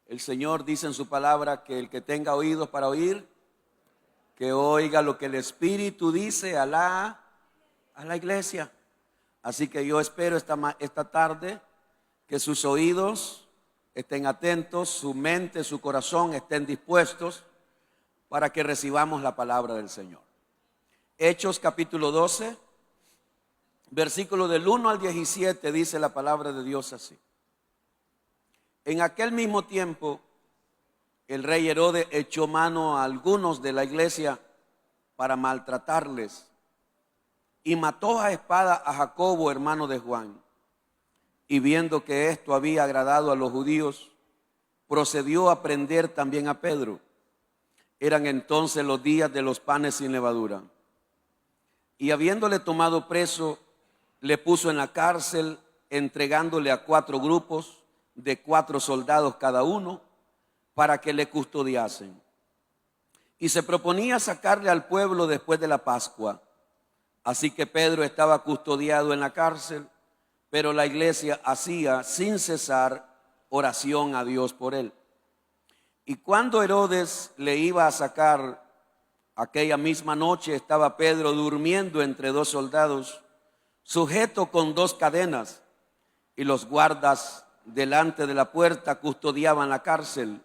El Señor dice en su palabra que el que tenga oídos para oír, que oiga lo que el Espíritu dice a la iglesia. Así que yo espero esta tarde que sus oídos estén atentos, su mente, su corazón estén dispuestos para que recibamos la palabra del Señor. Hechos capítulo 12, versículo del 1 al 17 dice la palabra de Dios así. En aquel mismo tiempo, el rey Herodes echó mano a algunos de la iglesia para maltratarles y mató a espada a Jacobo, hermano de Juan. Y viendo que esto había agradado a los judíos, procedió a prender también a Pedro. Eran entonces los días de los panes sin levadura. Y habiéndole tomado preso, le puso en la cárcel, entregándole a 4 grupos de 4 soldados cada uno, para que le custodiasen. Y se proponía sacarle al pueblo después de la Pascua. Así que Pedro estaba custodiado en la cárcel, pero la iglesia hacía sin cesar oración a Dios por él. Y cuando Herodes le iba a sacar, aquella misma noche estaba Pedro durmiendo entre 2 soldados, sujeto con 2 cadenas, y los guardas delante de la puerta custodiaban la cárcel.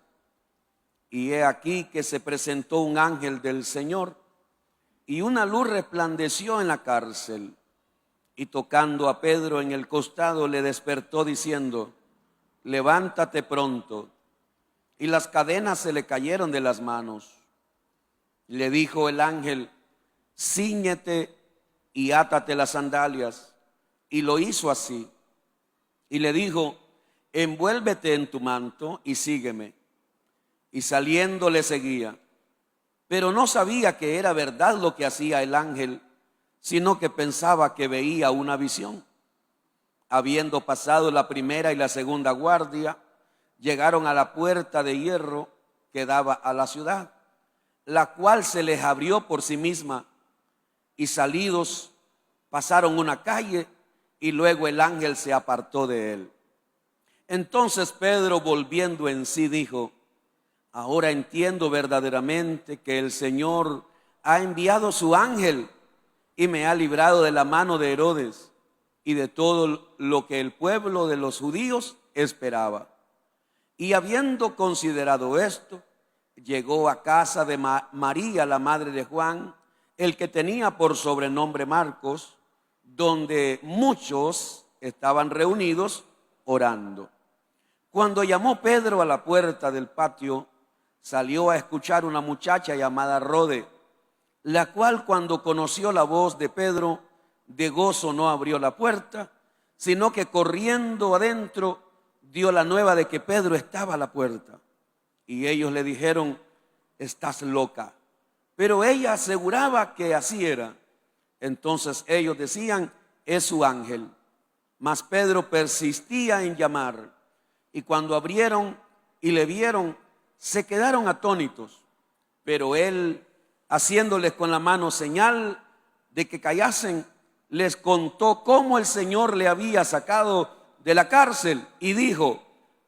Y he aquí que se presentó un ángel del Señor, y una luz resplandeció en la cárcel, y tocando a Pedro en el costado le despertó diciendo: levántate pronto. Y las cadenas se le cayeron de las manos. Le dijo el ángel: cíñete y átate las sandalias. Y lo hizo así. Y le dijo: envuélvete en tu manto y sígueme. Y saliendo le seguía. Pero no sabía que era verdad lo que hacía el ángel, sino que pensaba que veía una visión. Habiendo pasado la primera y la segunda guardia, llegaron a la puerta de hierro que daba a la ciudad, la cual se les abrió por sí misma, y salidos pasaron una calle, y luego el ángel se apartó de él. Entonces Pedro, volviendo en sí, dijo: ahora entiendo verdaderamente que el Señor ha enviado su ángel y me ha librado de la mano de Herodes y de todo lo que el pueblo de los judíos esperaba. Y habiendo considerado esto, llegó a casa de María, la madre de Juan, el que tenía por sobrenombre Marcos, donde muchos estaban reunidos orando. Cuando llamó Pedro a la puerta del patio, salió a escuchar una muchacha llamada Rode, la cual, cuando conoció la voz de Pedro, de gozo no abrió la puerta, sino que corriendo adentro dio la nueva de que Pedro estaba a la puerta. Y ellos le dijeron: estás loca. Pero ella aseguraba que así era. Entonces ellos decían: es su ángel. Mas Pedro persistía en llamar. Y cuando abrieron y le vieron, se quedaron atónitos. Pero él, haciéndoles con la mano señal de que callasen, les contó cómo el Señor le había sacado de la cárcel, y dijo: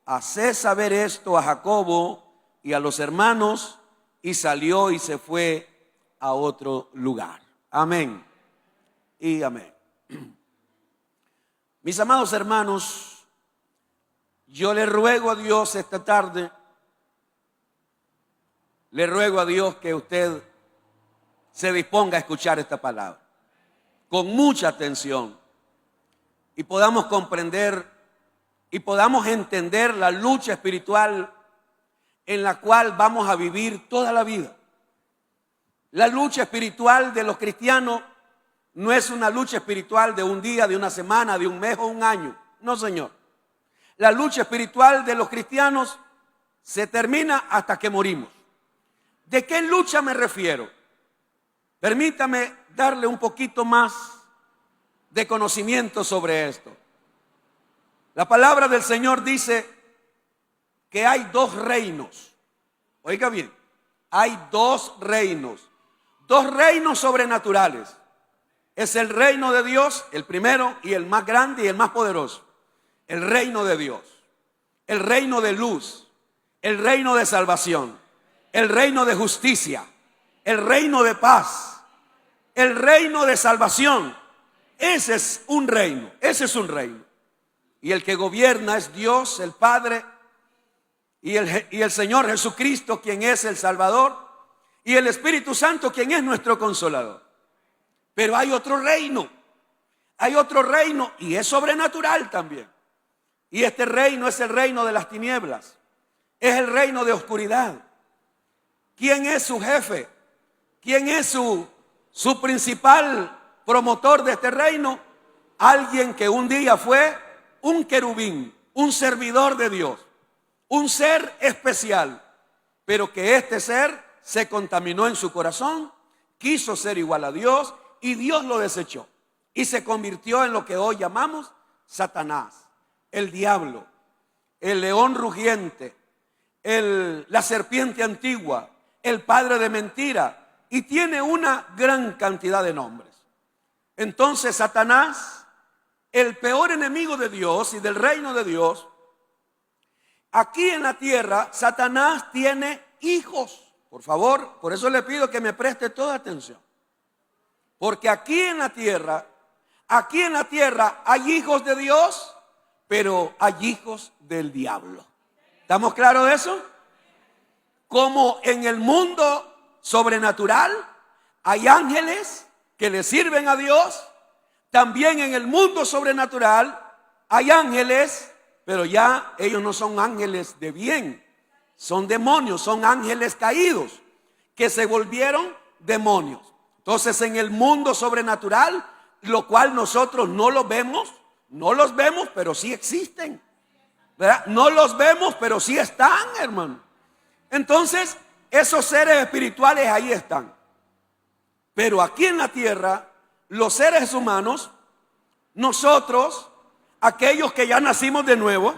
haced saber esto a Jacobo y a los hermanos. Y salió y se fue a otro lugar. Amén y amén. Mis amados hermanos, yo le ruego a Dios esta tarde, le ruego a Dios que usted se disponga a escuchar esta palabra con mucha atención y podamos comprender y podamos entender la lucha espiritual en la cual vamos a vivir toda la vida. La lucha espiritual de los cristianos no es una lucha espiritual de un día, de una semana, de un mes o un año. No, señor. La lucha espiritual de los cristianos se termina hasta que morimos. ¿De qué lucha me refiero? Permítame darle un poquito más de conocimiento sobre esto. La palabra del Señor dice que hay 2 reinos. Oiga bien, hay 2 reinos. 2 reinos sobrenaturales. Es el reino de Dios, el primero y el más grande y el más poderoso. El reino de Dios. El reino de luz. el reino de salvación, el reino de justicia, el reino de paz, el reino de salvación. Ese es un reino, ese es un reino. Y el que gobierna es Dios, el Padre, y el Señor Jesucristo, quien es el Salvador, y el Espíritu Santo, quien es nuestro Consolador. Pero hay otro reino y es sobrenatural también. Y este reino es el reino de las tinieblas, es el reino de oscuridad. ¿Quién es su jefe? ¿Quién es su principal promotor de este reino? Alguien que un día fue un querubín, un servidor de Dios, un ser especial, pero que este ser se contaminó en su corazón, quiso ser igual a Dios y Dios lo desechó y se convirtió en lo que hoy llamamos Satanás, el diablo, el león rugiente, la serpiente antigua, el padre de mentira, y tiene una gran cantidad de nombres. Entonces Satanás, el peor enemigo de Dios y del reino de Dios, aquí en la tierra, Satanás tiene hijos. Por favor, por eso le pido que me preste toda atención. Porque aquí en la tierra hay hijos de Dios, pero hay hijos del diablo. ¿Estamos claros de eso? Como en el mundo sobrenatural hay ángeles que le sirven a Dios, también en el mundo sobrenatural hay ángeles, pero ya ellos no son ángeles de bien, son demonios, son ángeles caídos que se volvieron demonios. Entonces en el mundo sobrenatural, lo cual nosotros no los vemos, pero sí existen, ¿verdad? No los vemos, pero sí están, hermano. Entonces esos seres espirituales ahí están. Pero aquí en la tierra, los seres humanos, nosotros, aquellos que ya nacimos de nuevo,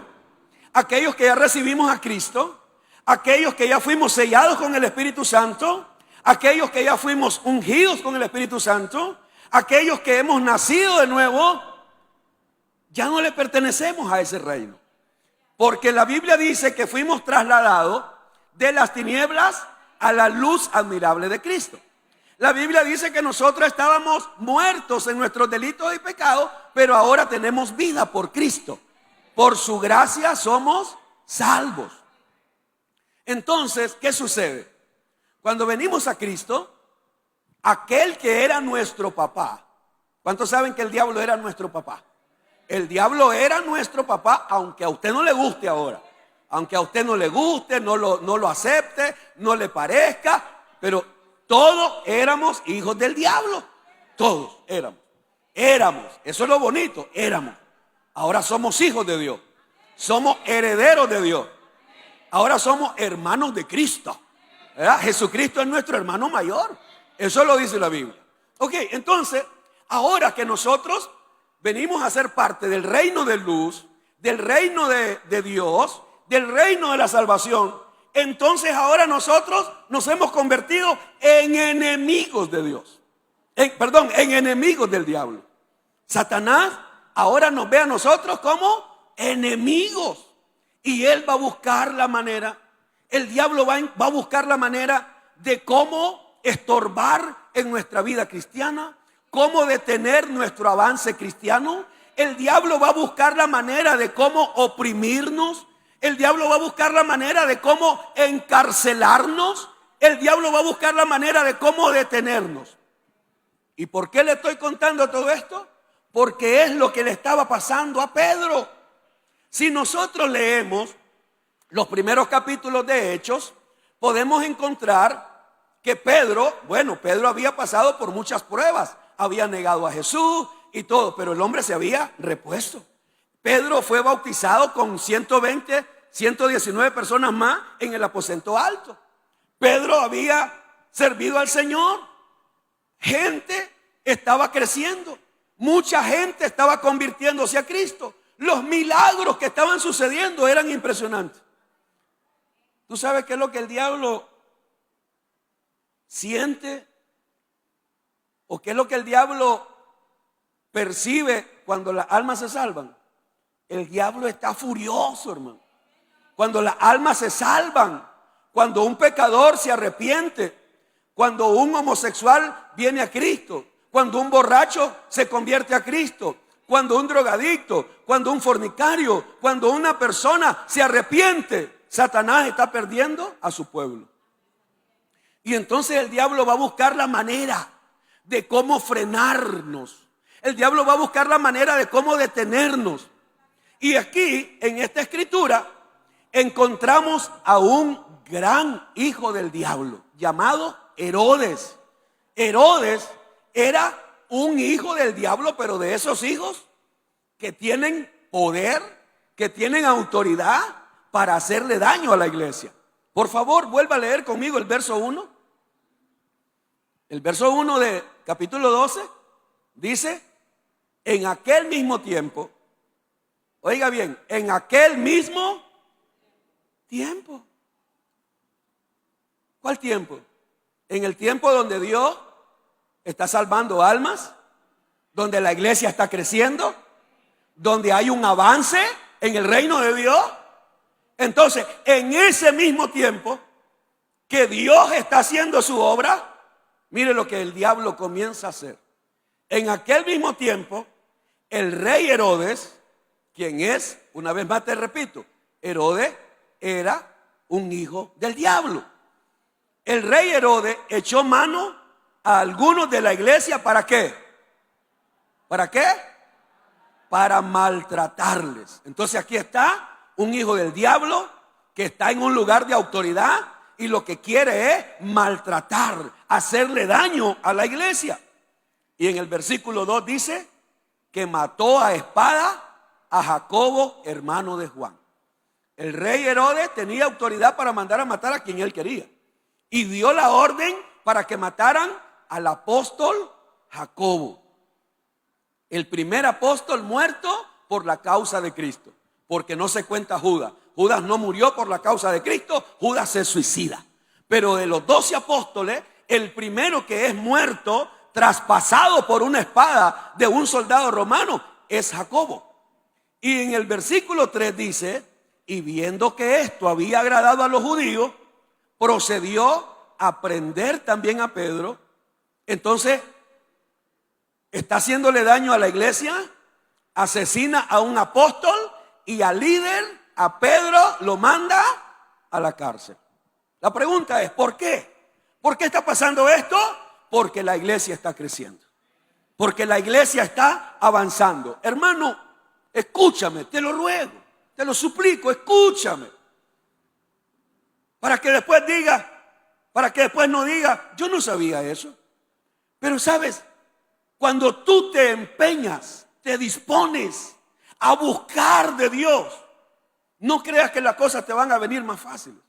aquellos que ya recibimos a Cristo, aquellos que ya fuimos sellados con el Espíritu Santo, aquellos que ya fuimos ungidos con el Espíritu Santo, aquellos que hemos nacido de nuevo, ya no le pertenecemos a ese reino. Porque la Biblia dice que fuimos trasladados de las tinieblas a la luz admirable de Cristo. La Biblia dice que nosotros estábamos muertos en nuestros delitos y pecados, pero ahora tenemos vida por Cristo. Por su gracia somos salvos. Entonces, ¿qué sucede? Cuando venimos a Cristo, aquel que era nuestro papá, ¿cuántos saben que el diablo era nuestro papá? El diablo era nuestro papá, aunque a usted no le guste ahora. Aunque a usted no le guste, no lo acepte, no le parezca, pero todos éramos hijos del diablo. Todos éramos. Eso es lo bonito, éramos. Ahora somos hijos de Dios. Somos herederos de Dios. Ahora somos hermanos de Cristo, ¿verdad? Jesucristo es nuestro hermano mayor. Eso lo dice la Biblia. Ok, entonces, ahora que nosotros venimos a ser parte del reino de luz, del reino de Dios, del reino de la salvación, entonces ahora nosotros nos hemos convertido en enemigos de Dios. En enemigos del diablo. Satanás ahora nos ve a nosotros como enemigos. Y él va a buscar la manera, el diablo va a buscar la manera de cómo estorbar en nuestra vida cristiana, cómo detener nuestro avance cristiano. El diablo va a buscar la manera de cómo oprimirnos. El diablo va a buscar la manera de cómo encarcelarnos. El diablo va a buscar la manera de cómo detenernos. ¿Y por qué le estoy contando todo esto? Porque es lo que le estaba pasando a Pedro. Si nosotros leemos los primeros capítulos de Hechos, podemos encontrar que Pedro había pasado por muchas pruebas. Había negado a Jesús y todo, pero el hombre se había repuesto. Pedro fue bautizado con 119 personas más en el aposento alto. Pedro había servido al Señor. Gente estaba creciendo. Mucha gente estaba convirtiéndose a Cristo. Los milagros que estaban sucediendo eran impresionantes. ¿Tú sabes qué es lo que el diablo siente? ¿O qué es lo que el diablo percibe cuando las almas se salvan? El diablo está furioso, hermano. cuando las almas se salvan, cuando un pecador se arrepiente, cuando un homosexual viene a Cristo, cuando un borracho se convierte a Cristo, cuando un drogadicto, cuando un fornicario, cuando una persona se arrepiente, Satanás está perdiendo a su pueblo. Y entonces el diablo va a buscar la manera de cómo frenarnos. El diablo va a buscar la manera de cómo detenernos. Y aquí, en esta escritura, encontramos a un gran hijo del diablo llamado Herodes. Herodes era un hijo del diablo, pero de esos hijos que tienen poder, que tienen autoridad para hacerle daño a la iglesia. Por favor, vuelva a leer conmigo el verso 1. El verso 1 de capítulo 12 dice: en aquel mismo tiempo, oiga bien, en aquel mismo tiempo. ¿Cuál tiempo? En el tiempo donde Dios está salvando almas, donde la iglesia está creciendo, donde hay un avance en el reino de Dios. Entonces, en ese mismo tiempo que Dios está haciendo su obra, mire lo que el diablo comienza a hacer. En aquel mismo tiempo, el rey Herodes, quien es, una vez más te repito, Herodes era un hijo del diablo. El rey Herodes echó mano a algunos de la iglesia. ¿Para qué? ¿Para qué? Para maltratarles. Entonces aquí está un hijo del diablo que está en un lugar de autoridad y lo que quiere es maltratar, hacerle daño a la iglesia. Y en el versículo 2 dice que mató a espada a Jacobo, hermano de Juan. El rey Herodes tenía autoridad para mandar a matar a quien él quería. Y dio la orden para que mataran al apóstol Jacobo, el primer apóstol muerto por la causa de Cristo, porque no se cuenta Judas. Judas no murió por la causa de Cristo, Judas se suicida. Pero de los 12 apóstoles, el primero que es muerto, traspasado por una espada de un soldado romano, es Jacobo. Y en el versículo 3 dice: y viendo que esto había agradado a los judíos, procedió a prender también a Pedro. Entonces, está haciéndole daño a la iglesia, asesina a un apóstol y al líder, a Pedro, lo manda a la cárcel. La pregunta es, ¿por qué? ¿Por qué está pasando esto? Porque la iglesia está creciendo, porque la iglesia está avanzando. Hermano, escúchame, te lo ruego, te lo suplico, escúchame. Para que después no diga, yo no sabía eso. Pero sabes, cuando tú te empeñas, te dispones a buscar de Dios, no creas que las cosas te van a venir más fáciles.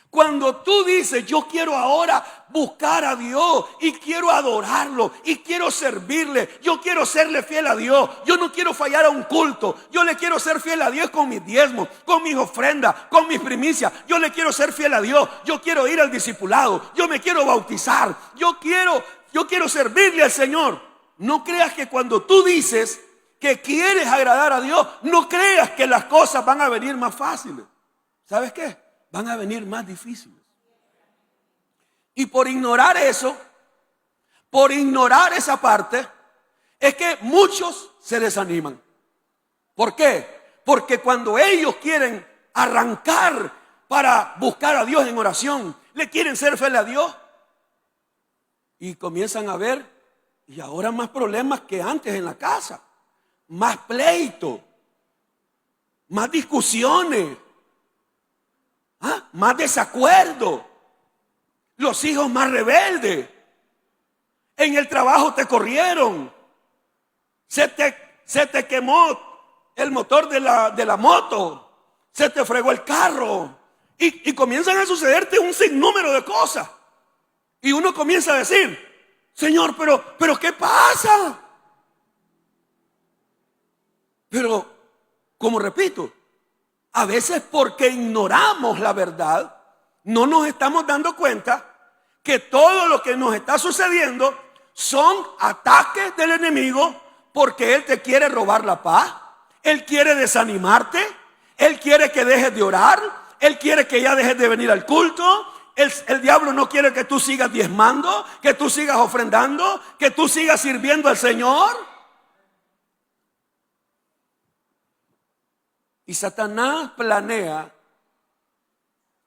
Cuando tú dices, yo quiero ahora buscar a Dios y quiero adorarlo y quiero servirle, yo quiero serle fiel a Dios, yo no quiero fallar a un culto, yo le quiero ser fiel a Dios con mis diezmos, con mis ofrendas, con mis primicias, yo le quiero ser fiel a Dios, yo quiero ir al discipulado, yo me quiero bautizar, yo quiero servirle al Señor. No creas que cuando tú dices que quieres agradar a Dios, no creas que las cosas van a venir más fáciles. ¿Sabes qué? Van a venir más difíciles. Y por ignorar eso, por ignorar esa parte, es que muchos se desaniman. ¿Por qué? Porque cuando ellos quieren arrancar para buscar a Dios en oración, le quieren ser fiel a Dios, y comienzan a ver, y ahora más problemas que antes en la casa, más pleito, más discusiones, más desacuerdo, los hijos más rebeldes, en el trabajo te corrieron, se te quemó el motor de la moto, se te fregó el carro, y comienzan a sucederte un sinnúmero de cosas, y uno comienza a decir, Señor, pero ¿qué pasa? Pero, como repito, a veces porque ignoramos la verdad, no nos estamos dando cuenta que todo lo que nos está sucediendo son ataques del enemigo, porque él te quiere robar la paz, él quiere desanimarte, Él quiere que dejes de orar. Él quiere que ya dejes de venir al culto. El diablo no quiere que tú sigas diezmando, que tú sigas ofrendando, que tú sigas sirviendo al Señor. Y Satanás planea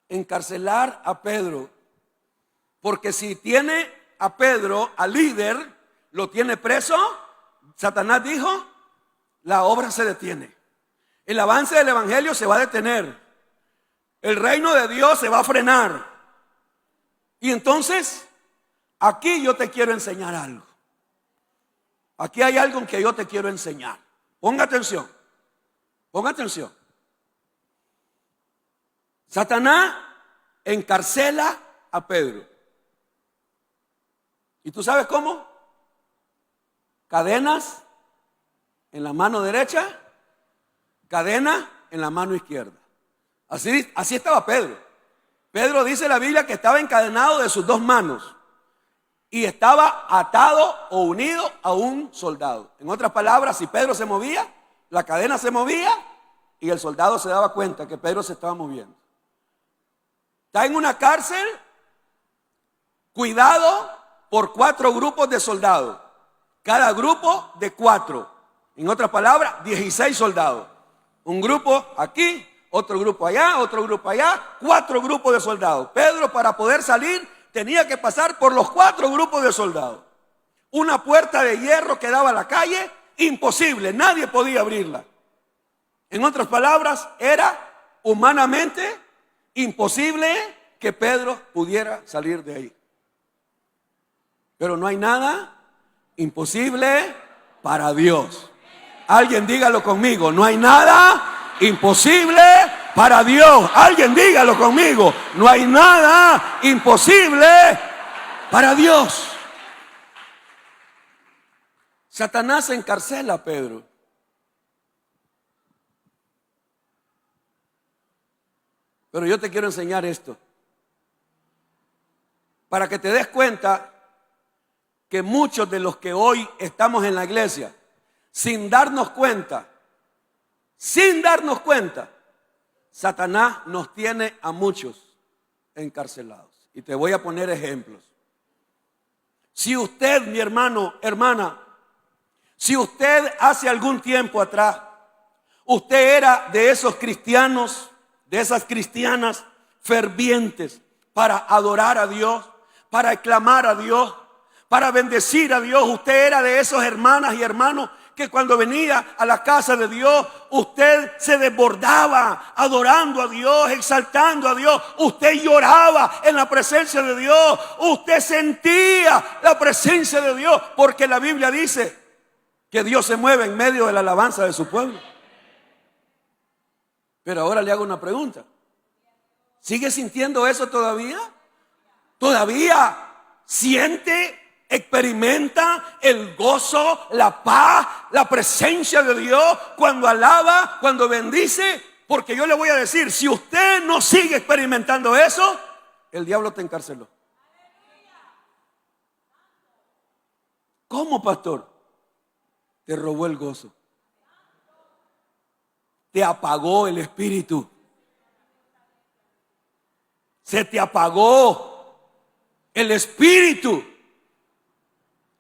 encarcelar a Pedro, porque si tiene a Pedro, al líder, lo tiene preso, Satanás dijo, la obra se detiene. El avance del evangelio se va a detener. El reino de Dios se va a frenar. Y entonces, aquí yo te quiero enseñar algo. Aquí hay algo que yo te quiero enseñar. Ponga atención. Ponga atención. Satanás encarcela a Pedro. ¿Y tú sabes cómo? Cadenas en la mano derecha, cadena en la mano izquierda. Así estaba Pedro. Pedro dice la Biblia que estaba encadenado de sus dos manos y estaba atado o unido a un soldado. En otras palabras, si Pedro se movía, la cadena se movía y el soldado se daba cuenta que Pedro se estaba moviendo. Está en una cárcel, cuidado por 4 grupos de soldados. Cada grupo de 4. En otras palabras, 16 soldados. Un grupo aquí, otro grupo allá, otro grupo allá, 4 grupos de soldados. Pedro, para poder salir, tenía que pasar por los 4 grupos de soldados. Una puerta de hierro que daba a la calle, imposible, nadie podía abrirla. En otras palabras, era humanamente imposible que Pedro pudiera salir de ahí. Pero no hay nada imposible para Dios. Alguien dígalo conmigo, no hay nada imposible para Dios. Alguien dígalo conmigo, no hay nada imposible para Dios. Satanás encarcela a Pedro. Pero yo te quiero enseñar esto, para que te des cuenta que muchos de los que hoy estamos en la iglesia, sin darnos cuenta, Satanás nos tiene a muchos encarcelados. Y te voy a poner ejemplos. Si usted, mi hermano, hermana, si usted hace algún tiempo atrás, usted era de esos cristianos, de esas cristianas fervientes para adorar a Dios, para aclamar a Dios, para bendecir a Dios. Usted era de esos hermanas y hermanos que cuando venía a la casa de Dios, usted se desbordaba adorando a Dios, exaltando a Dios. Usted lloraba en la presencia de Dios. Usted sentía la presencia de Dios, porque la Biblia dice que Dios se mueve en medio de la alabanza de su pueblo. Pero ahora le hago una pregunta. ¿Sigue sintiendo eso todavía? ¿Todavía siente, experimenta el gozo, la paz, la presencia de Dios cuando alaba, cuando bendice? Porque yo le voy a decir, si usted no sigue experimentando eso, el diablo te encarceló. ¿Cómo, pastor? Te robó el gozo. Te apagó el espíritu. Se te apagó el espíritu.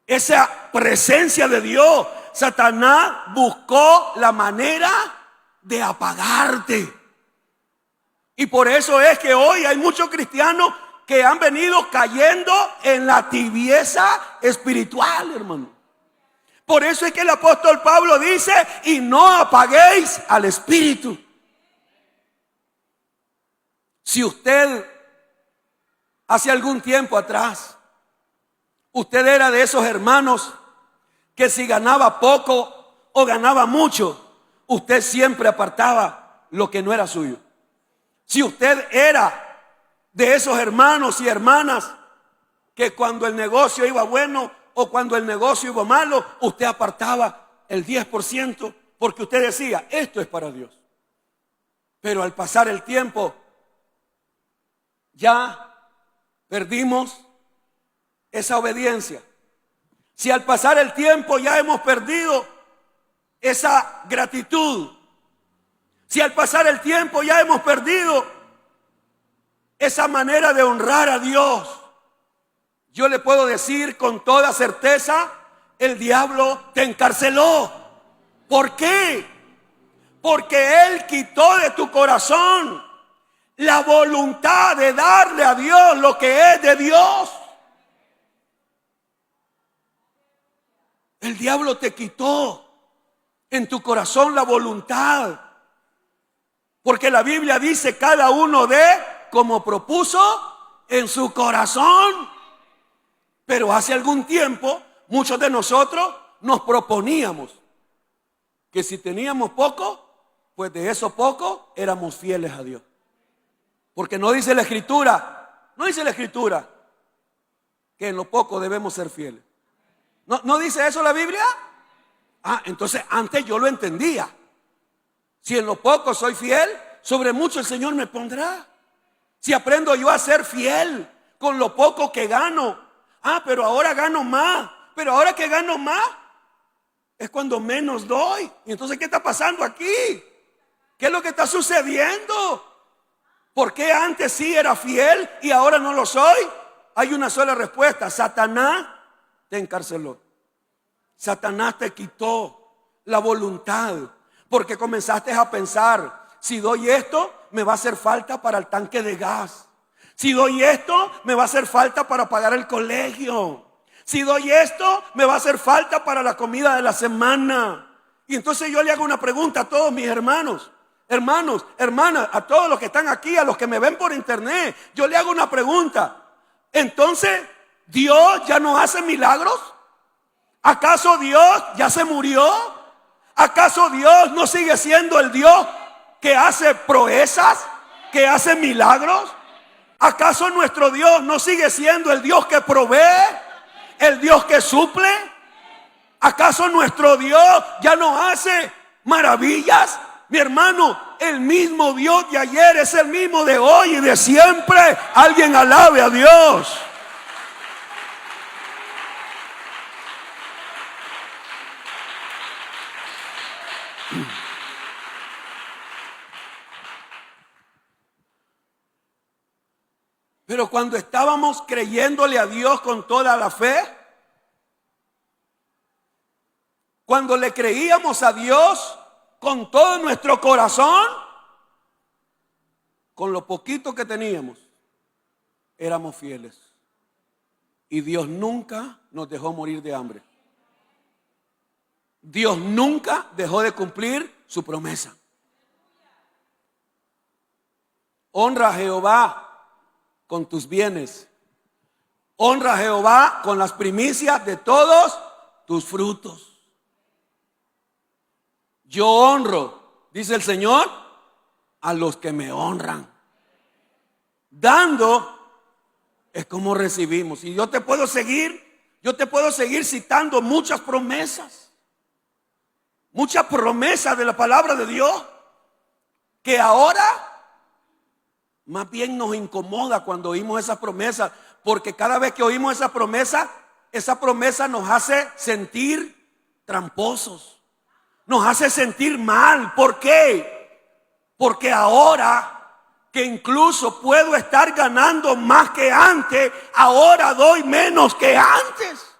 Esa presencia de Dios. Satanás buscó la manera de apagarte. Y por eso es que hoy hay muchos cristianos que han venido cayendo en la tibieza espiritual, hermano. Por eso es que el apóstol Pablo dice, y no apaguéis al espíritu. Si usted hace algún tiempo atrás, usted era de esos hermanos que si ganaba poco o ganaba mucho, usted siempre apartaba lo que no era suyo. Si usted era de esos hermanos y hermanas que cuando el negocio iba bueno o cuando el negocio iba malo, usted apartaba el 10% porque usted decía, esto es para Dios. Pero al pasar el tiempo, ya perdimos esa obediencia. Si al pasar el tiempo ya hemos perdido esa gratitud, Si al pasar el tiempo ya hemos perdido esa manera de honrar a Dios, yo le puedo decir con toda certeza, el diablo te encarceló. ¿Por qué? Porque Él quitó de tu corazón la voluntad de darle a Dios lo que es de Dios. El diablo te quitó en tu corazón la voluntad. Porque la Biblia dice cada uno de como propuso en su corazón. Pero hace algún tiempo muchos de nosotros nos proponíamos que si teníamos poco, pues de eso poco éramos fieles a Dios. Porque no dice la Escritura, que en lo poco debemos ser fieles. ¿No dice eso la Biblia? Entonces antes yo lo entendía. Si en lo poco soy fiel, sobre mucho el Señor me pondrá. Si aprendo yo a ser fiel con lo poco que gano. Pero ahora gano más. Pero ahora que gano más, es cuando menos doy. Y entonces, ¿qué está pasando aquí? ¿Qué es lo que está sucediendo? ¿Por qué antes sí era fiel y ahora no lo soy? Hay una sola respuesta. Satanás te encarceló. Satanás te quitó la voluntad. Porque comenzaste a pensar, si doy esto, me va a hacer falta para el tanque de gas. Si doy esto, me va a hacer falta para pagar el colegio. Si doy esto, me va a hacer falta para la comida de la semana. Y entonces yo le hago una pregunta a todos mis hermanos, hermanas, a todos los que están aquí, a los que me ven por internet. Yo le hago una pregunta. Entonces, ¿Dios ya no hace milagros? ¿Acaso Dios ya se murió? ¿Acaso Dios no sigue siendo el Dios que hace proezas, que hace milagros? ¿Acaso nuestro Dios no sigue siendo el Dios que provee, el Dios que suple? ¿Acaso nuestro Dios ya no hace maravillas? Mi hermano, el mismo Dios de ayer es el mismo de hoy y de siempre. Alguien alabe a Dios. Pero cuando estábamos creyéndole a Dios con toda la fe, cuando le creíamos a Dios con todo nuestro corazón, con lo poquito que teníamos, éramos fieles. Y Dios nunca nos dejó morir de hambre. Dios nunca dejó de cumplir su promesa. Honra a Jehová con tus bienes. Honra a Jehová con las primicias de todos tus frutos. Yo honro, dice el Señor, a los que me honran. Dando es como recibimos. Y yo te puedo seguir citando muchas promesas de la palabra de Dios, que ahora más bien nos incomoda cuando oímos esas promesas, porque cada vez que oímos esa promesa nos hace sentir tramposos, nos hace sentir mal. ¿Por qué? Porque ahora que incluso puedo estar ganando más que antes, ahora doy menos que antes.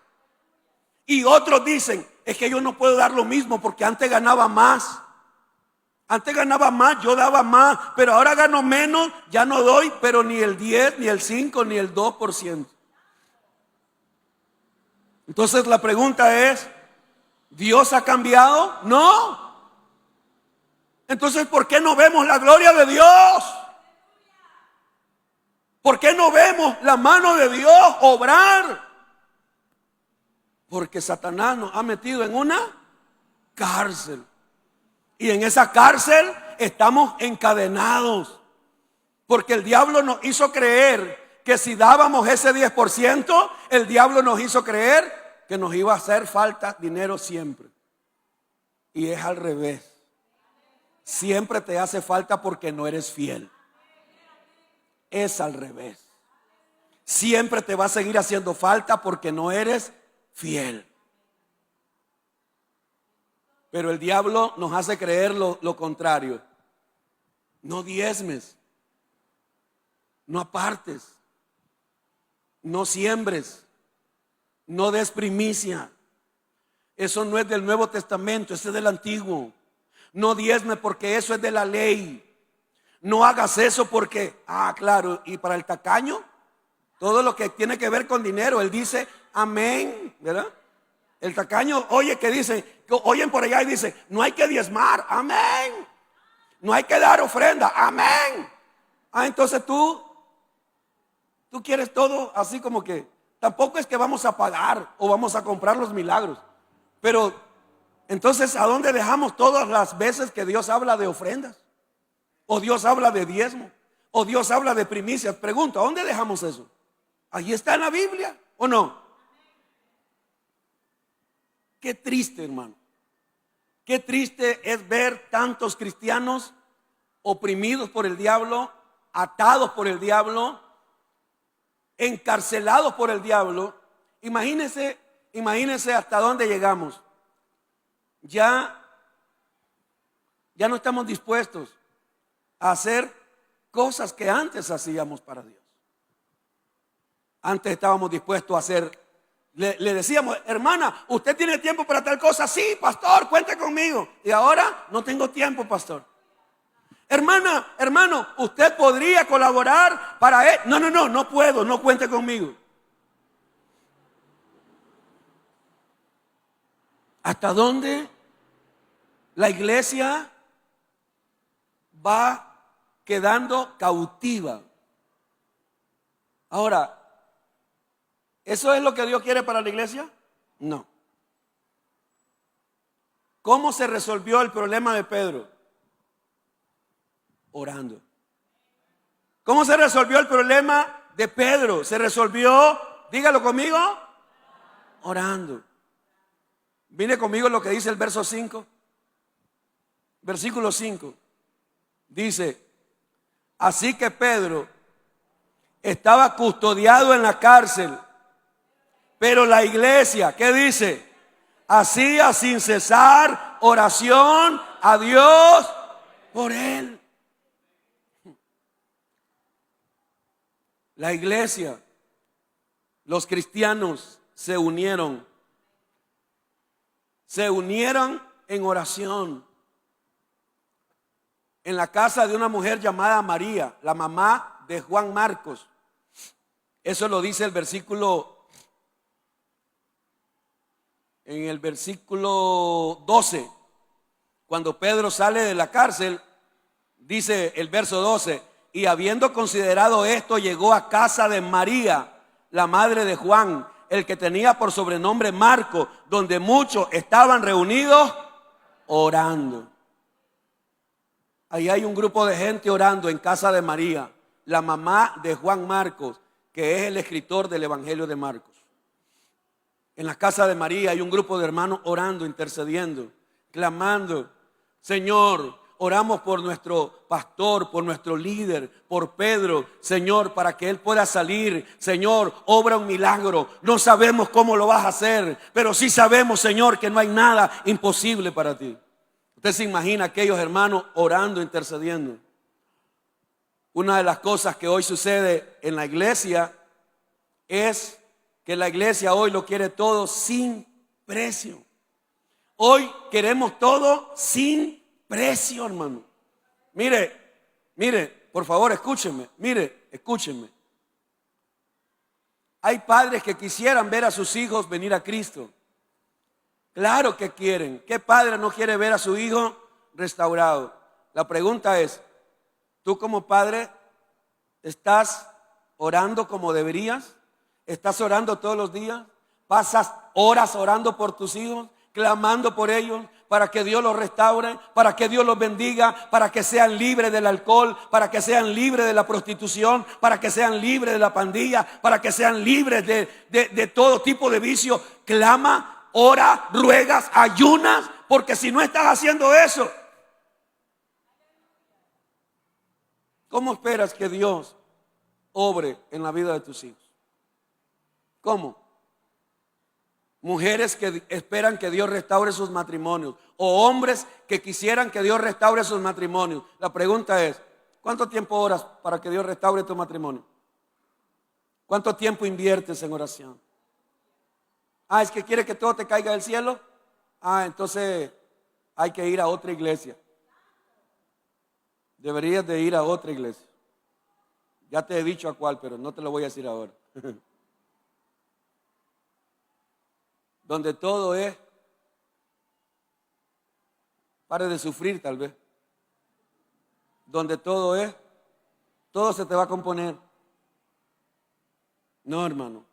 Y otros dicen, es que yo no puedo dar lo mismo porque antes ganaba más. Antes ganaba más, yo daba más, pero ahora gano menos, ya no doy, pero ni el 10, ni el 5, ni el 2%. Entonces la pregunta es, ¿Dios ha cambiado? No. Entonces, ¿por qué no vemos la gloria de Dios? ¿Por qué no vemos la mano de Dios obrar? Porque Satanás nos ha metido en una cárcel. Y en esa cárcel estamos encadenados. Porque el diablo nos hizo creer que si dábamos ese 10%, el diablo nos hizo creer que nos iba a hacer falta dinero siempre. Y es al revés. Siempre te hace falta porque no eres fiel. Es al revés. Siempre te va a seguir haciendo falta porque no eres fiel. Pero el diablo nos hace creer lo contrario. no diezmes, no apartes, no siembres, no des primicia. Eso no es del Nuevo Testamento, ese es del Antiguo. No diezme porque eso es de la ley. No hagas eso porque, claro, y para el tacaño, todo lo que tiene que ver con dinero, él dice amén, ¿verdad? El tacaño oye que dice, oyen por allá y dice, no hay que diezmar, amén. No hay que dar ofrenda, amén. Entonces tú quieres todo así como que, tampoco es que vamos a pagar o vamos a comprar los milagros. Pero entonces, ¿a dónde dejamos todas las veces que Dios habla de ofrendas? O Dios habla de diezmo, o Dios habla de primicias. Pregunto, ¿a dónde dejamos eso? Allí está en la Biblia, ¿o no? Qué triste, hermano. Qué triste es ver tantos cristianos oprimidos por el diablo, atados por el diablo, encarcelados por el diablo. Imagínense hasta dónde llegamos. Ya no estamos dispuestos a hacer cosas que antes hacíamos para Dios. Antes estábamos dispuestos a hacer, le decíamos, hermana, ¿usted tiene tiempo para tal cosa? Sí, pastor, cuente conmigo. Y ahora no tengo tiempo, pastor. Hermana, hermano, ¿usted podría colaborar para él? No puedo, no cuente conmigo. ¿Hasta dónde la iglesia va quedando cautiva? Ahora, ¿eso es lo que Dios quiere para la iglesia? No. ¿Cómo se resolvió el problema de Pedro? Orando. ¿Cómo se resolvió el problema de Pedro? Se resolvió, dígalo conmigo, orando. Vine conmigo lo que dice el verso 5. Versículo 5. Dice, así que Pedro estaba custodiado en la cárcel, pero la iglesia, ¿qué dice? Hacía sin cesar oración a Dios por él. La iglesia, los cristianos se unieron en oración en la casa de una mujer llamada María, la mamá de Juan Marcos. Eso lo dice el versículo, en el versículo 12. Cuando Pedro sale de la cárcel, dice el verso 12, y habiendo considerado esto, llegó a casa de María, la madre de Juan, el que tenía por sobrenombre Marco, donde muchos estaban reunidos orando. Ahí hay un grupo de gente orando en casa de María, la mamá de Juan Marcos, que es el escritor del Evangelio de Marcos. En la casa de María hay un grupo de hermanos orando, intercediendo, clamando, Señor, oramos por nuestro pastor, por nuestro líder, por Pedro, Señor, para que él pueda salir. Señor, obra un milagro. No sabemos cómo lo vas a hacer, pero sí sabemos, Señor, que no hay nada imposible para ti. Usted se imagina aquellos hermanos orando, intercediendo. Una de las cosas que hoy sucede en la iglesia es que la iglesia hoy lo quiere todo sin precio. Hoy queremos todo sin precio, hermano. Mire, por favor, escúcheme. Escúcheme. Hay padres que quisieran ver a sus hijos venir a Cristo. Claro que quieren. ¿Qué padre no quiere ver a su hijo restaurado? La pregunta es, ¿tú como padre estás orando como deberías? ¿Estás orando todos los días? ¿Pasas horas orando por tus hijos? Clamando por ellos para que Dios los restaure, para que Dios los bendiga, para que sean libres del alcohol, para que sean libres de la prostitución, para que sean libres de la pandilla, para que sean libres de todo tipo de vicio. Clama, ora, ruegas, ayunas, porque si no estás haciendo eso, ¿cómo esperas que Dios obre en la vida de tus hijos? ¿Cómo? Mujeres que esperan que Dios restaure sus matrimonios, o hombres que quisieran que Dios restaure sus matrimonios. La pregunta es, ¿Cuánto tiempo oras para que Dios restaure tu matrimonio? ¿Cuánto tiempo inviertes en oración? Es que quiere que todo te caiga del cielo. Entonces hay que ir a otra iglesia. Deberías de ir a otra iglesia. Ya te he dicho a cuál, pero no te lo voy a decir ahora. Donde todo es, pare de sufrir tal vez. Donde todo es, todo se te va a componer. No, hermano.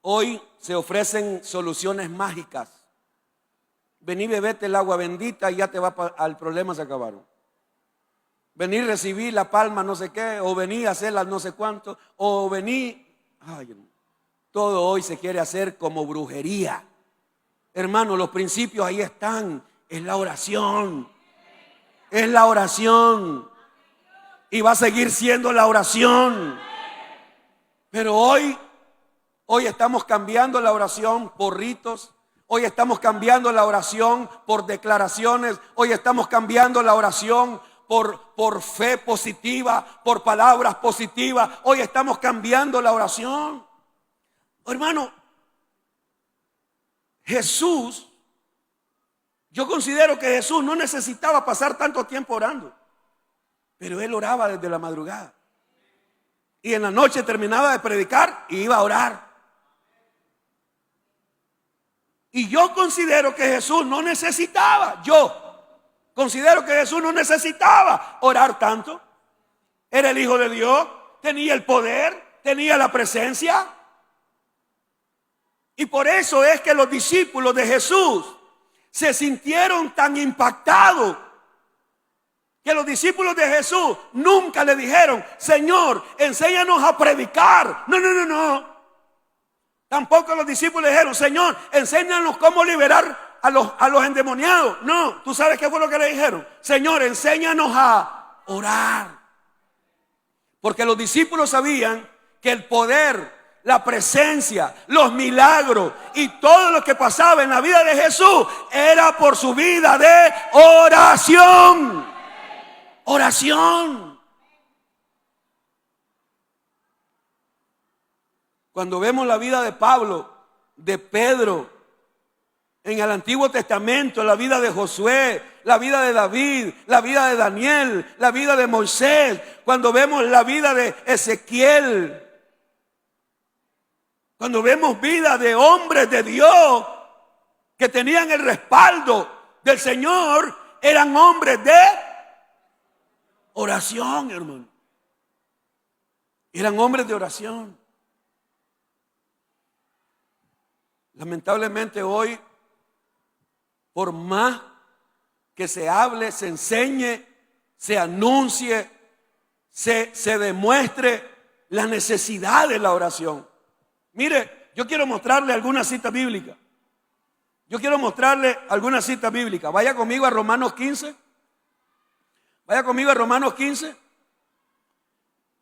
Hoy se ofrecen soluciones mágicas. Vení, bebete el agua bendita y ya te va al problema, se acabaron. Vení, recibí la palma no sé qué, o vení a hacer las no sé cuánto, o vení. Todo hoy se quiere hacer como brujería. Hermano, los principios ahí están. Es la oración. Es la oración. Y va a seguir siendo la oración. Pero hoy estamos cambiando la oración por ritos. Hoy estamos cambiando la oración por declaraciones. Hoy estamos cambiando la oración por fe positiva, por palabras positivas. Hoy estamos cambiando la oración. Hermano, Jesús, yo considero que Jesús no necesitaba pasar tanto tiempo orando, pero Él oraba desde la madrugada. Y en la noche terminaba de predicar y iba a orar. Y yo considero que Jesús no necesitaba, considero que Jesús no necesitaba orar tanto. Era el Hijo de Dios, tenía el poder, tenía la presencia. Y por eso es que los discípulos de Jesús se sintieron tan impactados, que los discípulos de Jesús nunca le dijeron: Señor, enséñanos a predicar. No. Tampoco los discípulos dijeron: Señor, enséñanos cómo liberar a los endemoniados. No, ¿tú sabes qué fue lo que le dijeron? Señor, enséñanos a orar. Porque los discípulos sabían que el poder, la presencia, los milagros y todo lo que pasaba en la vida de Jesús era por su vida de oración. Oración. Cuando vemos la vida de Pablo, de Pedro, en el Antiguo Testamento, la vida de Josué, la vida de David, la vida de Daniel, la vida de Moisés, cuando vemos la vida de Ezequiel, cuando vemos vida de hombres de Dios que tenían el respaldo del Señor, eran hombres de oración, hermano. Eran hombres de oración. Lamentablemente hoy, por más que se hable, se enseñe, se anuncie, se demuestre la necesidad de la oración. Mire, yo quiero mostrarle alguna cita bíblica. Vaya conmigo a Romanos 15. Vaya conmigo a Romanos 15.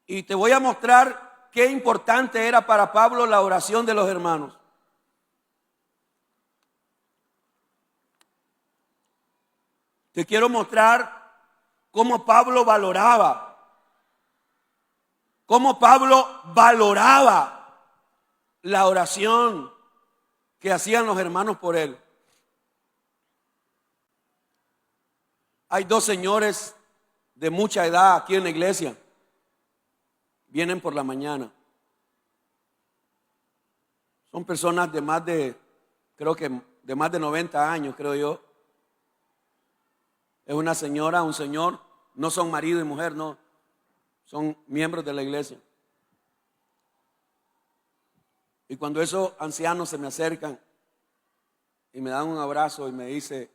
Y te voy a mostrar qué importante era para Pablo la oración de los hermanos. Te quiero mostrar cómo Pablo valoraba la oración que hacían los hermanos por él. Hay dos señores de mucha edad aquí en la iglesia. Vienen por la mañana. Son personas de más de 90 años, creo yo. Es una señora, un señor. No son marido y mujer, no. Son miembros de la iglesia. Y cuando esos ancianos se me acercan y me dan un abrazo y me dice: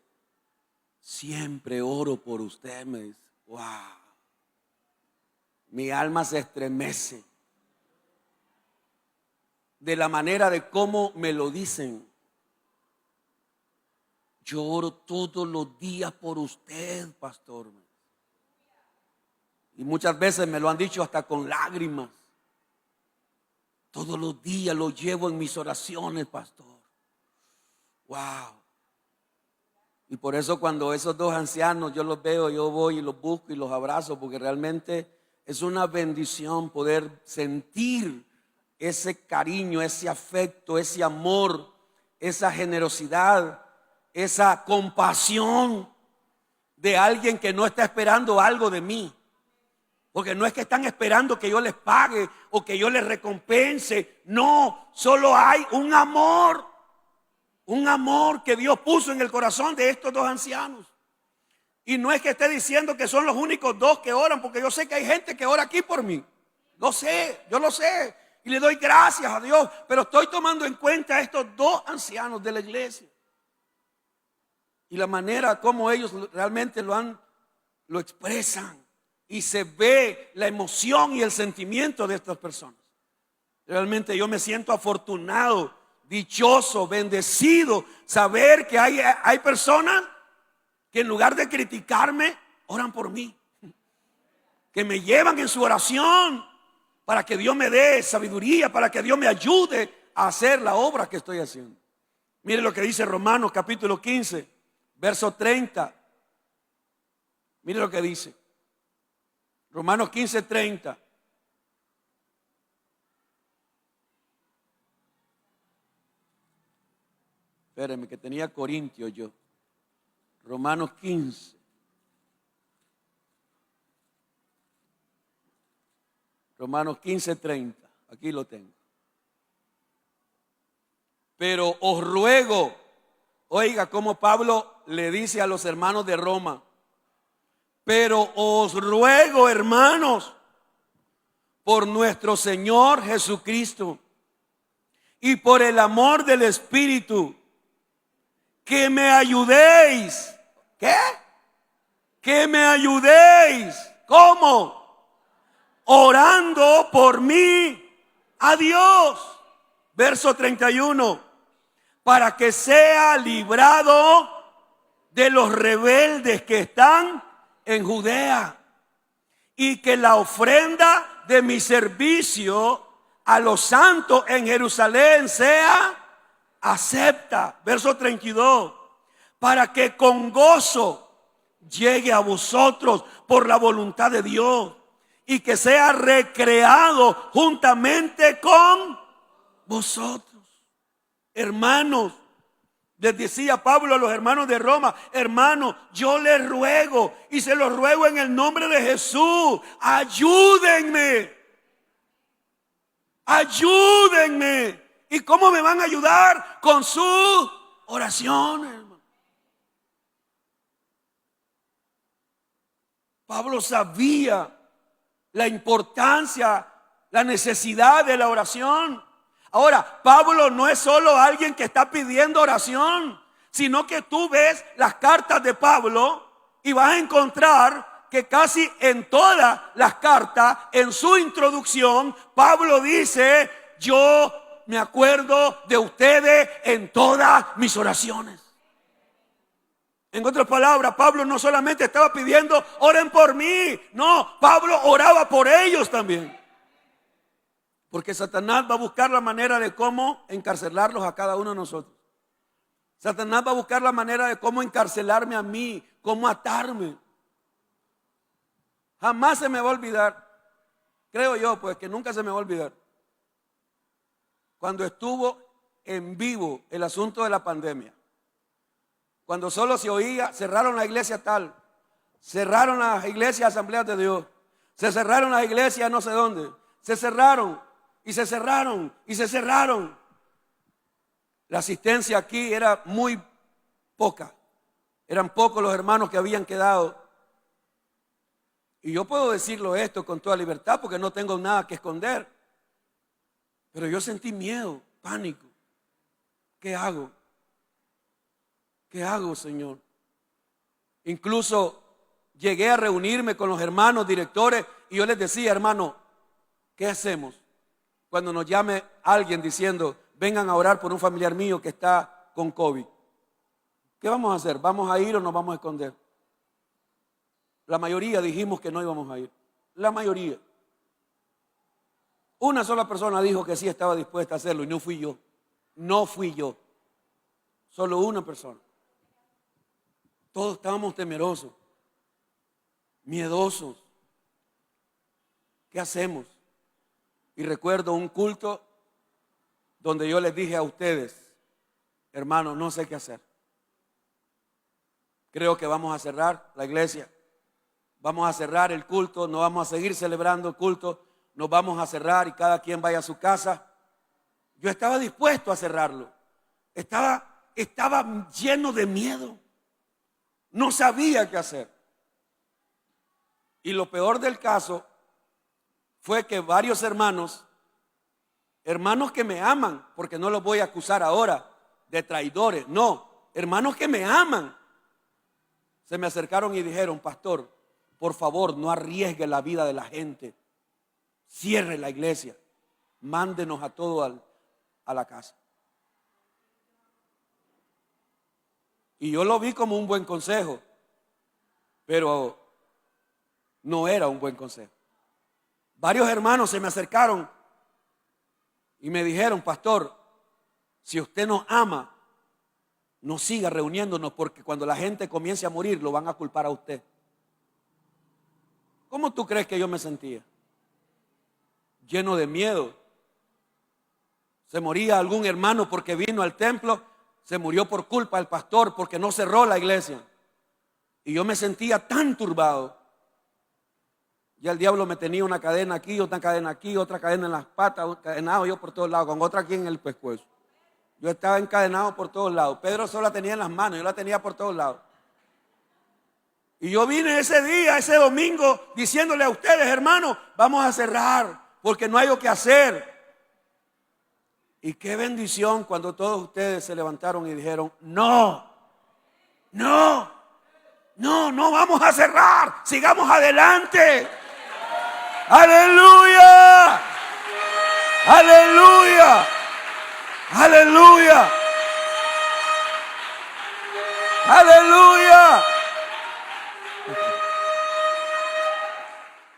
siempre oro por usted, me dice. Wow. Mi alma se estremece de la manera de cómo me lo dicen. Yo oro todos los días por usted, pastor. Y muchas veces me lo han dicho hasta con lágrimas. Todos los días lo llevo en mis oraciones, pastor. Wow. Y por eso cuando esos dos ancianos yo los veo, yo voy y los busco y los abrazo, porque realmente es una bendición poder sentir ese cariño, ese afecto, ese amor, esa generosidad, esa compasión de alguien que no está esperando algo de mí. Porque no es que están esperando que yo les pague o que yo les recompense. No, solo hay un amor que Dios puso en el corazón de estos dos ancianos. Y no es que esté diciendo que son los únicos dos que oran, porque yo sé que hay gente que ora aquí por mí. Lo sé, yo lo sé. Y le doy gracias a Dios. Pero estoy tomando en cuenta a estos dos ancianos de la iglesia. Y la manera como ellos realmente lo expresan. Y se ve la emoción y el sentimiento de estas personas. Realmente yo me siento afortunado, dichoso, bendecido, saber que hay personas que en lugar de criticarme, oran por mí. Que me llevan en su oración para que Dios me dé sabiduría, para que Dios me ayude a hacer la obra que estoy haciendo. Mire lo que dice Romanos capítulo 15, verso 30. Mire lo que dice. Romanos 15, 30. Espérenme que tenía Corintios yo. Romanos 15. Romanos 15, 30. Aquí lo tengo. Pero os ruego, oiga cómo Pablo le dice a los hermanos de Roma. Pero os ruego, hermanos, por nuestro Señor Jesucristo y por el amor del Espíritu, que me ayudéis. ¿Qué? Que me ayudéis. ¿Cómo? Orando por mí a Dios. Verso 31. Para que sea librado de los rebeldes que están en Judea, y que la ofrenda de mi servicio a los santos en Jerusalén sea acepta. Verso 32. Para que con gozo llegue a vosotros por la voluntad de Dios, y que sea recreado juntamente con vosotros. Hermanos, les decía Pablo a los hermanos de Roma: hermanos, yo les ruego, y se los ruego en el nombre de Jesús, ayúdenme. Ayúdenme. ¿Y cómo me van a ayudar? Con sus oraciones. Pablo sabía la importancia, la necesidad de la oración. Ahora, Pablo no es solo alguien que está pidiendo oración, sino que tú ves las cartas de Pablo y vas a encontrar que casi en todas las cartas, en su introducción, Pablo dice: yo me acuerdo de ustedes en todas mis oraciones. En otras palabras, Pablo no solamente estaba pidiendo oren por mí, no, Pablo oraba por ellos también. Porque Satanás va a buscar la manera de cómo encarcelarlos a cada uno de nosotros. Satanás va a buscar la manera de cómo encarcelarme a mí, cómo atarme. Jamás se me va a olvidar, creo yo, pues que nunca se me va a olvidar, cuando estuvo en vivo el asunto de la pandemia. Cuando solo se oía: cerraron la iglesia tal, cerraron las iglesias asambleas de Dios, se cerraron las iglesias no sé dónde, se cerraron. Y se cerraron, y se cerraron. La asistencia aquí era muy poca. Eran pocos los hermanos que habían quedado. Y yo puedo decirlo esto con toda libertad porque no tengo nada que esconder. Pero yo sentí miedo, pánico. ¿Qué hago? ¿Qué hago, Señor? Incluso llegué a reunirme con los hermanos directores y yo les decía: hermano, ¿qué hacemos cuando nos llame alguien diciendo: vengan a orar por un familiar mío que está con COVID? ¿Qué vamos a hacer? ¿Vamos a ir o nos vamos a esconder? La mayoría dijimos que no íbamos a ir. La mayoría. Una sola persona dijo que sí estaba dispuesta a hacerlo y no fui yo. No fui yo. Solo una persona. Todos estábamos temerosos, miedosos. ¿Qué hacemos? Y recuerdo un culto donde yo les dije a ustedes, hermanos, no sé qué hacer. Creo que vamos a cerrar la iglesia. Vamos a cerrar el culto, no vamos a seguir celebrando el culto, nos vamos a cerrar y cada quien vaya a su casa. Yo estaba dispuesto a cerrarlo. Estaba lleno de miedo. No sabía qué hacer. Y lo peor del caso fue que varios hermanos que me aman, porque no los voy a acusar ahora de traidores, no, hermanos que me aman, se me acercaron y dijeron, pastor, por favor, no arriesgue la vida de la gente, cierre la iglesia, mándenos a todos a la casa. Y yo lo vi como un buen consejo, pero no era un buen consejo. Varios hermanos se me acercaron y me dijeron, pastor, si usted nos ama, no siga reuniéndonos, porque cuando la gente comience a morir, lo van a culpar a usted. ¿Cómo tú crees que yo me sentía? Lleno de miedo. Se moría algún hermano porque vino al templo, se murió por culpa del pastor porque no cerró la iglesia. Y yo me sentía tan turbado. Ya el diablo me tenía una cadena aquí, otra cadena aquí, otra cadena en las patas, encadenado yo por todos lados, con otra aquí en el pescuezo. Yo estaba encadenado por todos lados. Pedro solo la tenía en las manos, yo la tenía por todos lados. Y yo vine ese día, ese domingo, diciéndole a ustedes, hermanos, vamos a cerrar porque no hay lo que hacer. Y qué bendición cuando todos ustedes se levantaron y dijeron, no vamos a cerrar, sigamos adelante. Aleluya, aleluya, aleluya, aleluya.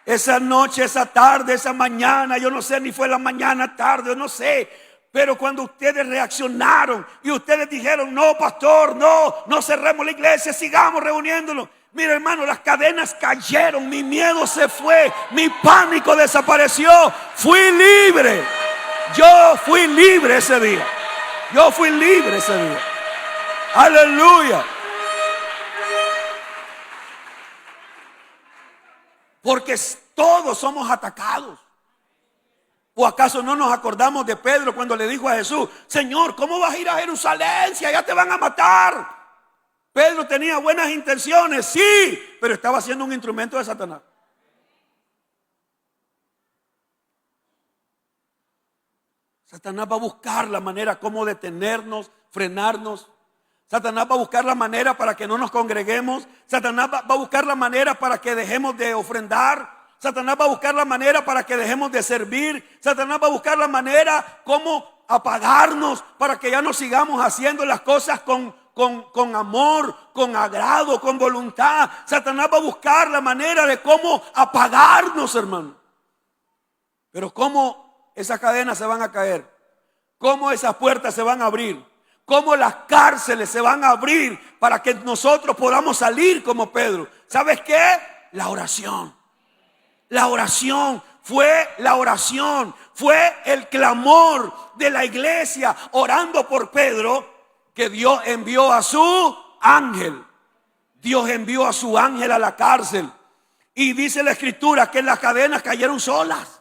Esa noche, esa tarde, esa mañana, yo no sé, ni fue la mañana, tarde, yo no sé. Pero cuando ustedes reaccionaron y ustedes dijeron, no, pastor, no cerremos la iglesia, sigamos reuniéndonos. Mira, hermano, las cadenas cayeron, mi miedo se fue, mi pánico desapareció. Fui libre. Yo fui libre ese día. Yo fui libre ese día. Aleluya. Porque todos somos atacados. ¿O acaso no nos acordamos de Pedro cuando le dijo a Jesús, Señor, ¿cómo vas a ir a Jerusalén si allá te van a matar? Pedro tenía buenas intenciones, sí, pero estaba siendo un instrumento de Satanás. Satanás va a buscar la manera como detenernos, frenarnos. Satanás va a buscar la manera para que no nos congreguemos. Satanás va a buscar la manera para que dejemos de ofrendar. Satanás va a buscar la manera para que dejemos de servir. Satanás va a buscar la manera como apagarnos para que ya no sigamos haciendo las cosas con amor, con agrado, con voluntad. Satanás va a buscar la manera de cómo apagarnos, hermano. Pero cómo esas cadenas se van a caer, cómo esas puertas se van a abrir, cómo las cárceles se van a abrir para que nosotros podamos salir como Pedro. ¿Sabes qué? La oración. La oración fue el clamor de la iglesia orando por Pedro, que Dios envió a su ángel. Dios envió a su ángel a la cárcel. Y dice la escritura que las cadenas cayeron solas.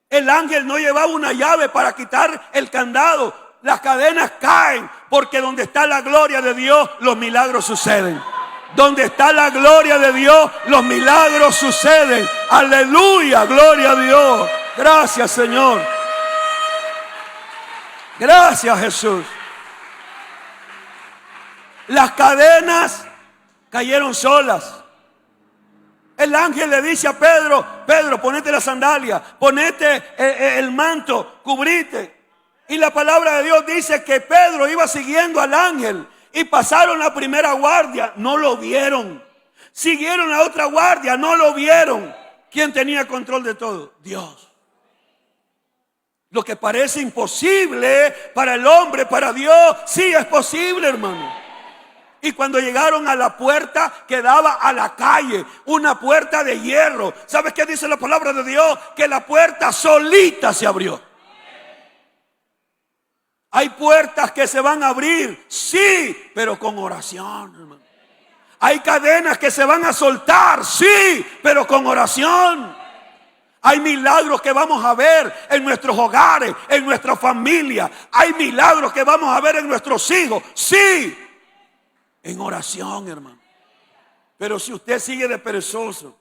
El ángel no llevaba una llave para quitar el candado. Las cadenas caen porque donde está la gloria de Dios, los milagros suceden. Donde está la gloria de Dios, los milagros suceden. Aleluya, gloria a Dios. Gracias, Señor. Gracias, Jesús. Las cadenas cayeron solas. El ángel le dice a Pedro, Pedro, ponete la sandalia, ponete el manto, cubrite. Y la palabra de Dios dice que Pedro iba siguiendo al ángel. Y pasaron la primera guardia, no lo vieron. Siguieron la otra guardia, no lo vieron. ¿Quién tenía control de todo? Dios. Lo que parece imposible para el hombre, para Dios, sí es posible, hermano. Y cuando llegaron a la puerta que daba a la calle, una puerta de hierro, ¿sabes qué dice la palabra de Dios? Que la puerta solita se abrió. Hay puertas que se van a abrir, sí, pero con oración, hermano. Hay cadenas que se van a soltar, sí, pero con oración. Hay milagros que vamos a ver en nuestros hogares, en nuestra familia. Hay milagros que vamos a ver en nuestros hijos, sí, en oración, hermano. Pero si usted sigue de perezoso,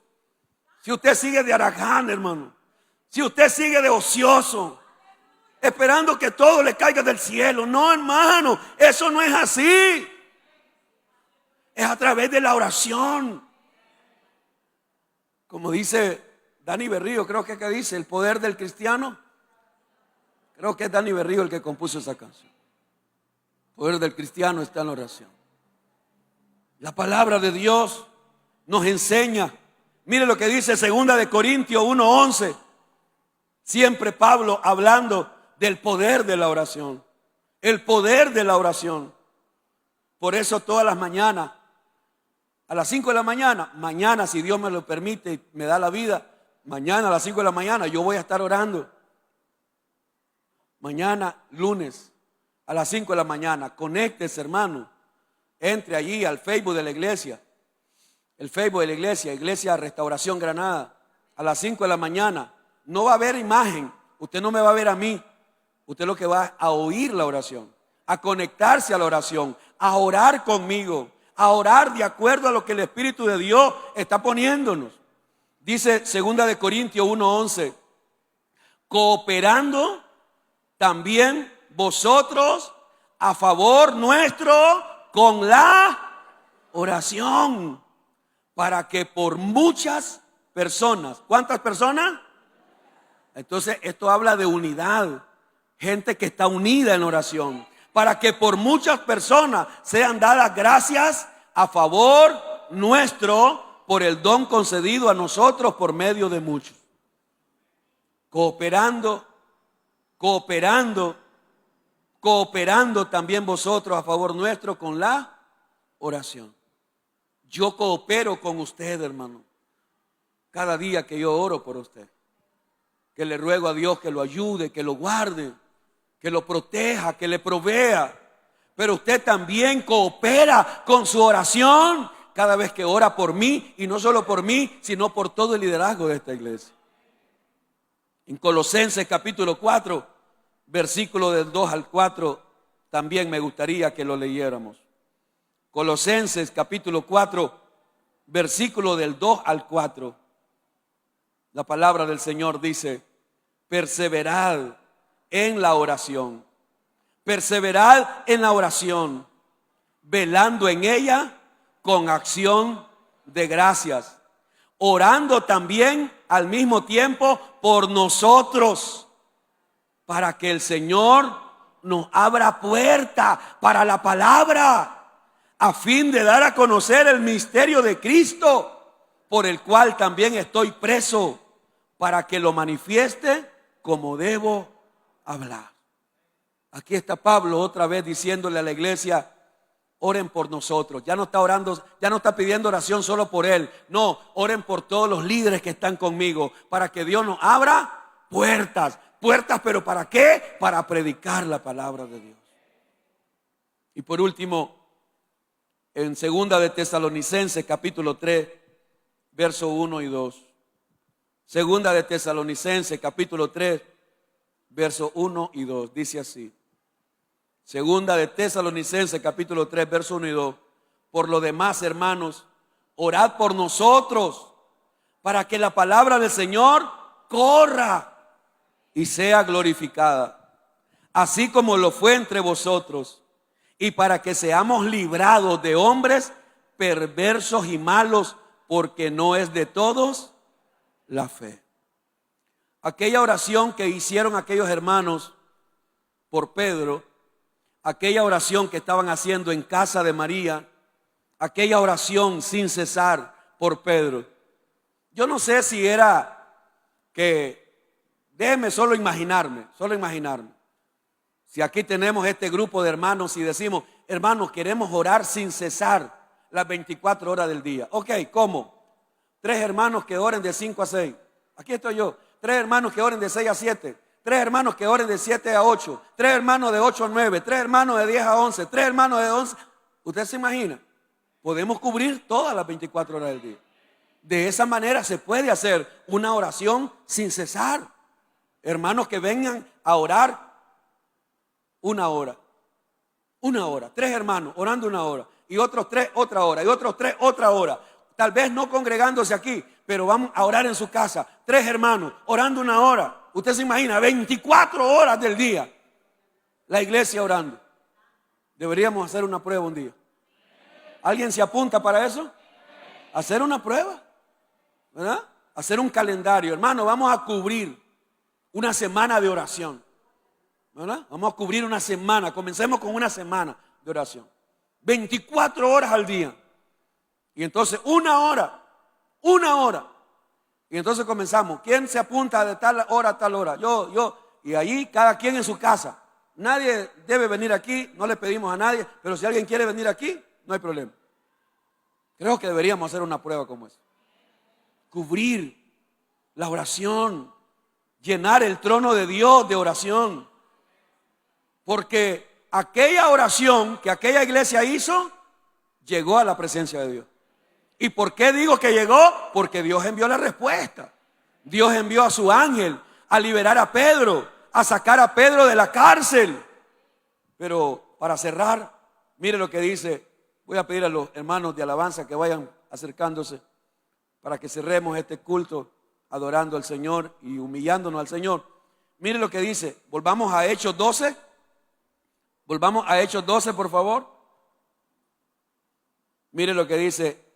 si usted sigue de haragán, hermano, si usted sigue de ocioso, esperando que todo le caiga del cielo, no, hermano, eso no es así. Es a través de la oración. Como dice Dani Berrío, creo que dice, el poder del cristiano. Creo que es Dani Berrío el que compuso esa canción. El poder del cristiano está en la oración. La palabra de Dios nos enseña. Mire lo que dice 2 Corintios 1:11. Siempre Pablo hablando del poder de la oración. El poder de la oración. Por eso todas las mañanas, a las 5 de la mañana, mañana si Dios me lo permite y me da la vida, mañana a las 5 de la mañana yo voy a estar orando. Mañana, lunes, a las 5 de la mañana, conéctese, hermano. Entre allí al Facebook de la iglesia. El Facebook de la iglesia, Iglesia Restauración Granada. A las 5 de la mañana. No va a haber imagen. Usted no me va a ver a mí. Usted lo que va a oír la oración. A conectarse a la oración. A orar conmigo. A orar de acuerdo a lo que el Espíritu de Dios está poniéndonos. Dice 2 Corintios 1:11. Cooperando también vosotros a favor nuestro con la oración, para que por muchas personas, ¿cuántas personas? Entonces esto habla de unidad, gente que está unida en oración, para que por muchas personas sean dadas gracias a favor nuestro por el don concedido a nosotros por medio de muchos. Cooperando también vosotros a favor nuestro con la oración. Yo coopero con usted, hermano, cada día que yo oro por usted, que le ruego a Dios que lo ayude, que lo guarde, que lo proteja, que le provea. Pero usted también coopera con su oración cada vez que ora por mí, y no solo por mí, sino por todo el liderazgo de esta iglesia. En Colosenses capítulo 4, versículo del 2 al 4, también me gustaría que lo leyéramos. Colosenses capítulo 4, versículo del 2 al 4. La palabra del Señor dice: perseverad en la oración. Perseverad en la oración, velando en ella con acción de gracias, orando también al mismo tiempo por nosotros, para que el Señor nos abra puerta para la palabra, a fin de dar a conocer el misterio de Cristo, por el cual también estoy preso, para que lo manifieste como debo hablar. Aquí está Pablo otra vez diciéndole a la iglesia: oren por nosotros. Ya no está orando, ya no está pidiendo oración solo por él. No, oren por todos los líderes que están conmigo, para que Dios nos abra puertas. Puertas, pero ¿para qué? Para predicar la palabra de Dios. Y por último, en 2 Tesalonicenses capítulo 3, verso 1 y 2. 2 Tesalonicenses capítulo 3, verso 1 y 2. Dice así. 2 Tesalonicenses capítulo 3, verso 1 y 2. Por lo demás, hermanos, orad por nosotros, para que la palabra del Señor corra y sea glorificada, así como lo fue entre vosotros, y para que seamos librados de hombres perversos y malos, porque no es de todos la fe. Aquella oración que hicieron aquellos hermanos por Pedro, aquella oración que estaban haciendo en casa de María, aquella oración sin cesar por Pedro, yo no sé si era que, déjeme solo imaginarme. Si aquí tenemos este grupo de hermanos y decimos: Hermanos, queremos orar sin cesar las 24 horas del día. Ok, ¿cómo? 3 hermanos que oren de 5 a 6. Aquí estoy yo. 3 hermanos que oren de 6 a 7. 3 hermanos que oren de 7 a 8. 3 hermanos de 8 a 9. 3 hermanos de 10 a 11. 3 hermanos de 11. ¿Usted se imagina? Podemos cubrir todas las 24 horas del día. De esa manera se puede hacer una oración sin cesar. Hermanos que vengan a orar 1 hora. 1 hora. 3 hermanos orando 1 hora. Y otros 3 otra hora. Y otros 3 otra hora. Tal vez no congregándose aquí, pero vamos a orar en su casa. 3 hermanos orando 1 hora. Usted se imagina, 24 horas del día. La iglesia orando. Deberíamos hacer una prueba un día. ¿Alguien se apunta para eso? Hacer una prueba, ¿verdad? Hacer un calendario. Hermano, vamos a cubrir una semana de oración, ¿verdad? Vamos a cubrir una semana. Comencemos con una semana de oración. 24 horas al día. Y entonces 1 hora. Y entonces comenzamos. ¿Quién se apunta de tal hora a tal hora? Yo. Y allí cada quien en su casa. Nadie debe venir aquí, no le pedimos a nadie, pero si alguien quiere venir aquí, no hay problema. Creo que deberíamos hacer una prueba como esa. Cubrir la oración, llenar el trono de Dios de oración. Porque aquella oración que aquella iglesia hizo, llegó a la presencia de Dios. ¿Y por qué digo que llegó? Porque Dios envió la respuesta. Dios envió a su ángel a liberar a Pedro, a sacar a Pedro de la cárcel. Pero para cerrar, mire lo que dice. Voy a pedir a los hermanos de alabanza que vayan acercándose para que cerremos este culto adorando al Señor y humillándonos al Señor. Mire lo que dice. Volvamos a Hechos 12. Volvamos a Hechos 12, por favor. Mire lo que dice.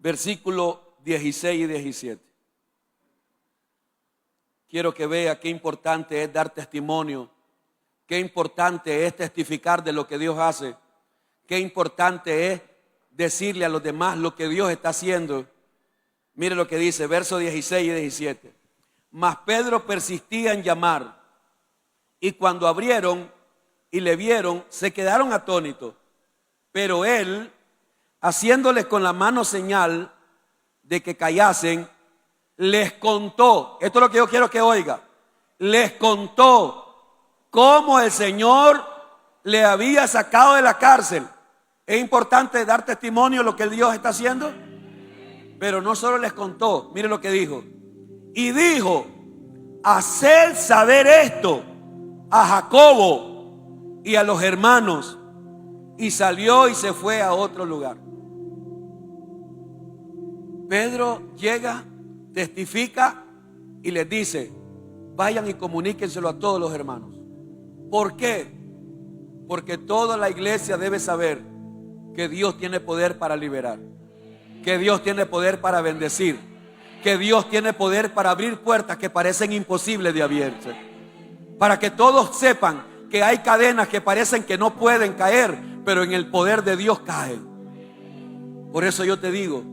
Versículo 16 y 17. Quiero que vea qué importante es dar testimonio, qué importante es testificar de lo que Dios hace, qué importante es decirle a los demás lo que Dios está haciendo. Mire lo que dice, versos 16 y 17. Mas Pedro persistía en llamar, y cuando abrieron y le vieron, se quedaron atónitos. Pero él, haciéndoles con la mano señal de que callasen, les contó, esto es lo que yo quiero que oiga, les contó cómo el Señor le había sacado de la cárcel. Es importante dar testimonio de lo que Dios está haciendo, pero no solo les contó, mire lo que dijo. Y dijo, haced saber esto a Jacobo y a los hermanos. Y salió y se fue a otro lugar. Pedro llega, testifica y les dice, vayan y comuníquenselo a todos los hermanos. ¿Por qué? Porque toda la iglesia debe saber que Dios tiene poder para liberar, que Dios tiene poder para bendecir, que Dios tiene poder para abrir puertas que parecen imposibles de abrirse, para que todos sepan que hay cadenas que parecen que no pueden caer, pero en el poder de Dios caen. Por eso yo te digo,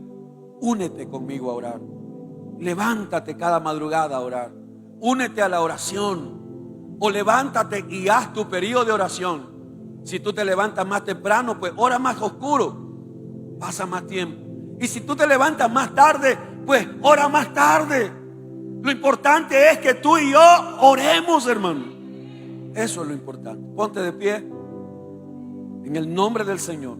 únete conmigo a orar. Levántate cada madrugada a orar. Únete a la oración. O levántate y haz tu periodo de oración. Si tú te levantas más temprano, pues ora más oscuro. Pasa más tiempo. Y si tú te levantas más tarde, pues ora más tarde. Lo importante es que tú y yo oremos, hermano. Eso es lo importante. Ponte de pie. En el nombre del Señor.